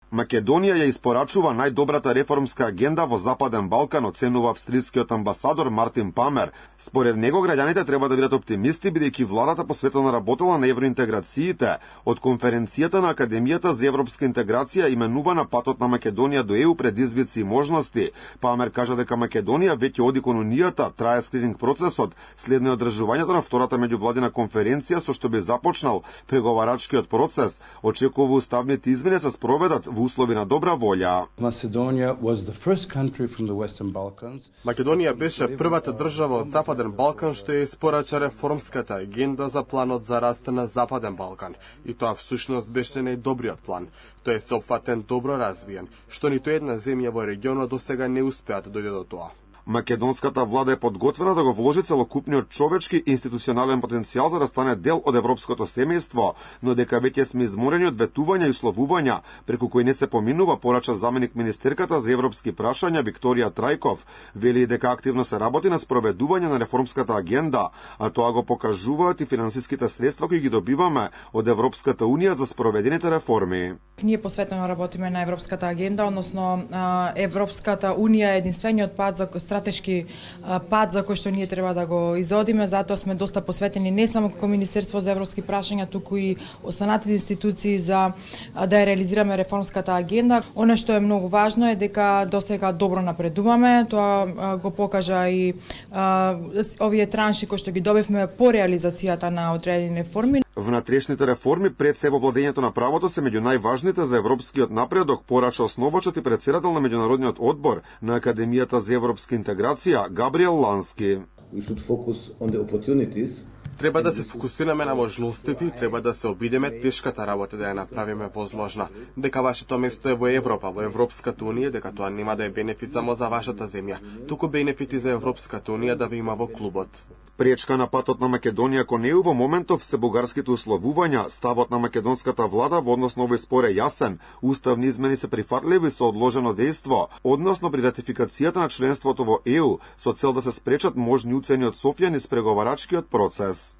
Македонија ја испорачува најдобрата реформска агенда во Западен Балкан, оценува австрискиот амбасадор Мартин Памер. Според него граѓаните треба да бидат оптимисти, бидејќи владата посветено работела на евроинтеграциите. Од конференцијата на Академијата за европска интеграција именува на патот на Македонија до ЕУ предизвици и можности. Памер кажа дека Македонија веќе оди кон Унијата, трае скрининг процесот, следно е одржувањето на втората меѓувладина конференција со што би започнал преговарачкиот процес. Очекува уставните измени се спроведат во услови на добра волја. Македонија беше првата држава од Западен Балкан што ја испорача реформската агенда за планот за раст на Западен Балкан. И тоа всушност беше најдобриот план. Тој е сеопфатен, добро развиен, што ниту една земја во регионот досега не успеа да дојде до тоа. Македонската влада е подготвена да го вложи целокупниот човечки и институционален потенцијал за да стане дел од европското семејство, но дека веќе сме изморени од ветувања и условувања, преку кои не се поминува, порача заменик министерката за европски прашања Викторија Трајков. Вели дека активно се работи на спроведување на реформската агенда, а тоа го покажуваат и финансиските средства кои ги добиваме од Европската унија за спроведените реформи. Ние посветено работиме на европската агенда, односно Европската унија е единствениот пат за стратешки пат за кој што ние треба да го изодиме, затоа сме доста посветени не само како Министерство за европски прашања, туку и останатите институции за да ја реализираме реформската агенда. Она што е многу важно е дека досега добро напредуваме, тоа го покажа и овие транши кои што ги добивме по реализацијата на одредени реформи. Внатрешните реформи пред се во владењето на правото се меѓу најважните за европскиот напредок, порача основачот и председател на меѓународниот одбор на Академијата за европска интеграција Габриел Лански. Треба да се фокусираме на можностите и треба да се обидеме тешката работа да ја направиме возможна. Дека вашето место е во Европа, во Европската унија, дека тоа нема да е бенефит само за вашата земја, туку бенефити за Европската унија да ви има во клубот. Пречка на патот на Македонија кон ЕУ во моментов се бугарските условувања. Ставот на македонската влада во однос на овој спор е јасен. Уставни измени се прифатливи со одложено дејство, односно при ратификацијата на членството во ЕУ, со цел да се спречат можни уцени од Софија низ преговарачкиот процес.